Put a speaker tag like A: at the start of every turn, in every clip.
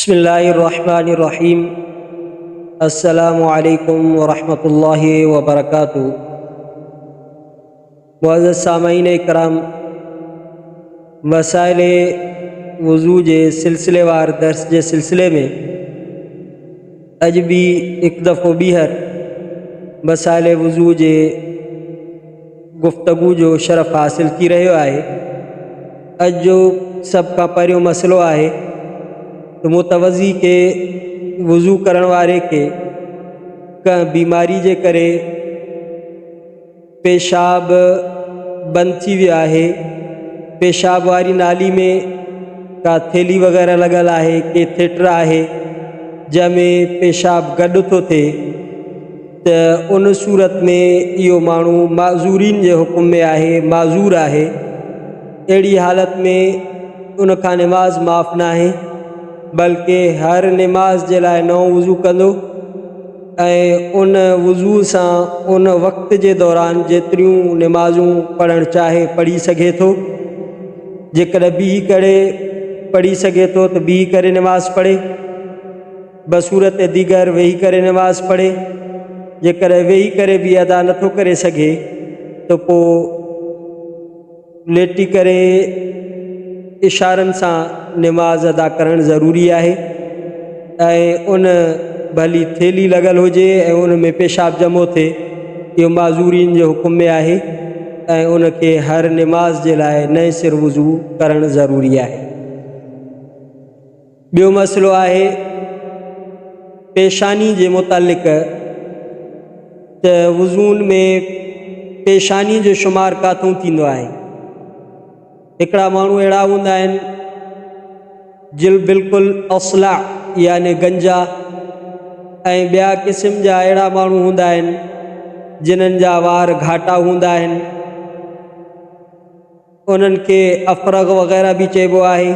A: बिस्मिल्लाहिर्रहमानिर्रहीम। अस्सलामु अलैकुम वरहमतुल्लाहि वबरकातुहू। मुअज़्ज़ज़ सामईन इकराम, मसाइल वज़ू जे सिलसिलेवार दर्स जे सिलसिले में अज भी एक दफ़ो ॿीहर मसाइल वज़ू जे गुफ्तगू जो शरफ़ हासिल थी रहियो आहे। अज जो सब खां पहिरियों मसलो आहे तो मुतवज़ी के वज़ू करण वारे के कंहिं बीमारी जे करे पेशाब बंदि थी वियो आहे, पेशाब वारी नाली में का थेली वग़ैरह लॻल आहे, के थिएटर आहे जंहिंमें पेशाब गॾु थो थिए, त उन सूरत में इहो माण्हू माज़ूरीन जे हुकुम में आहे, माज़ूर आहे। अहिड़ी हालत में उनखां नमाज़ माफ़ न आहे, बल्कि हर नमाज़ जे लाइ नओं वज़ू कंदो ऐं उन वज़ू सां उन वक़्त जे दौरान जेतिरियूं नमाज़ूं पढ़णु चाहे पढ़ी सघे थो। जेकॾहिं बीही करे पढ़ी सघे थो त बीही करे नमाज़ पढ़े, बसूरत दीगर वेही करे नमाज़ पढ़े। जेकॾहिं वेही करे बि अदा नथो करे सघे त पोइ लेटी करे इशारनि सां नमाज़ अदा करणु ज़रूरी आहे। ऐं उन भली थेली लॻल हुजे ऐं उन में पेशाब जमो थिए, इहो माज़ूरीन जे हुकुम में आहे ऐं उनखे हर नमाज़ जे लाइ नए सिर वज़ू करणु ज़रूरी आहे। ॿियो मसइलो आहे पेशानी जे मुतालिक़, त वज़ून में पेशानी जो शुमार काथूं थींदो आहे। हिकिड़ा माण्हू अहिड़ा हूंदा आहिनि जिल बिल्कुलु असला यानी गंजा, ऐं ॿिया क़िस्म जा अहिड़ा माण्हू हूंदा आहिनि जिन्हनि जा वार घाटा हूंदा आहिनि, उन्हनि खे अफ़रग वग़ैरह बि चइबो आहे।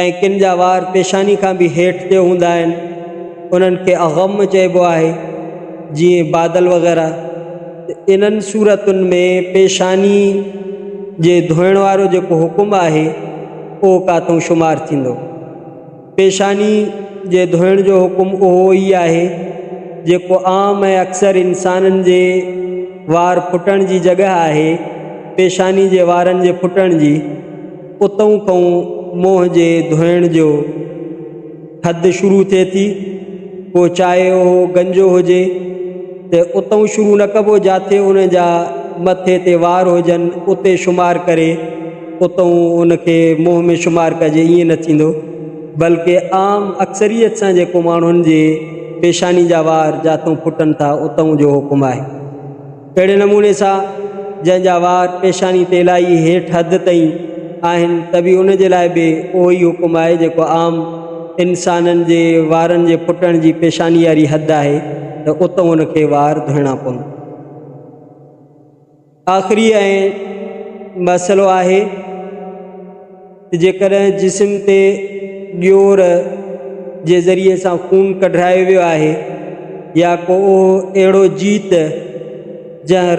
A: ऐं किन जा वार पेशानी खां बि हेठि ते हूंदा आहिनि, उन्हनि खे अग़म चइबो आहे, जीअं बादल वग़ैरह। इन्हनि सूरतुनि में पेशानी जे धोइण वारो जेको हुकुम आहे उहो काथूं शुमार थींदो। पेशानी जे धोइण जो हुकुम उहो ई आहे जेको आम ऐं अक्सर इंसाननि जे वार फुटण जी जॻह आहे, पेशानी जे वारनि जे फुटण जी, उतां खां मुंहं जे धोइण जो हद शुरू थिए थी। पोइ चाहे उहो गंजो हुजे त उतां शुरू न कबो जिथे उन जा मथे ते वार हुजनि उते शुमार करे उतां उनखे मुंहं में शुमार कजे, ईअं न थींदो। बल्कि आम अक्सरियत सां जेको माण्हुनि जे पेशानी जा वार जिथां फुटनि था उतां जो हुकुम आहे। अहिड़े नमूने सां जंहिंजा वार पेशानी ते इलाही हेठि हद ताईं आहिनि त बि उन जे लाइ बि उहो ई हुकुम आहे जेको आम इंसाननि जे वारनि जे फुटण जी पेशानी वारी हद आहे, त उतां उनखे वार धोइणा पवंदा। आख़िरी ऐं मसइलो आहे त जेकॾहिं जिस्म ते ॻोर जे ज़रिए सां खून कढायो वियो आहे, या को अहिड़ो जीत जंहिं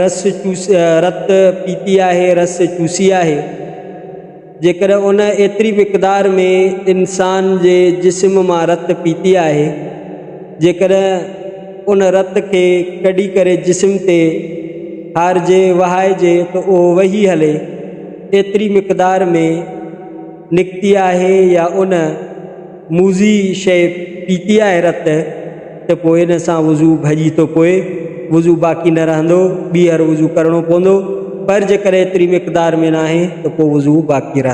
A: रत पीती आहे, रस चूसी आहे, जेकॾहिं उन एतिरी मिक़दार में इंसान जे जिस्म मां रत पीती आहे, जेकॾहिं उन रत खे कढी करे जिस्म ते हारजे वहाइजे त उहो वही हले एतिरी मिक़दार में निकिती आहे या उन मूज़ी शइ पीती आहे रत, त पोइ इन सां वज़ू भॼी थो पोए, वज़ू बाक़ी न रहंदो, ॿीहर वज़ू करिणो पवंदो। पर जेकॾहिं एतिरी मिक़दार में न आहे त पोइ वज़ू बाक़ी रहंदो।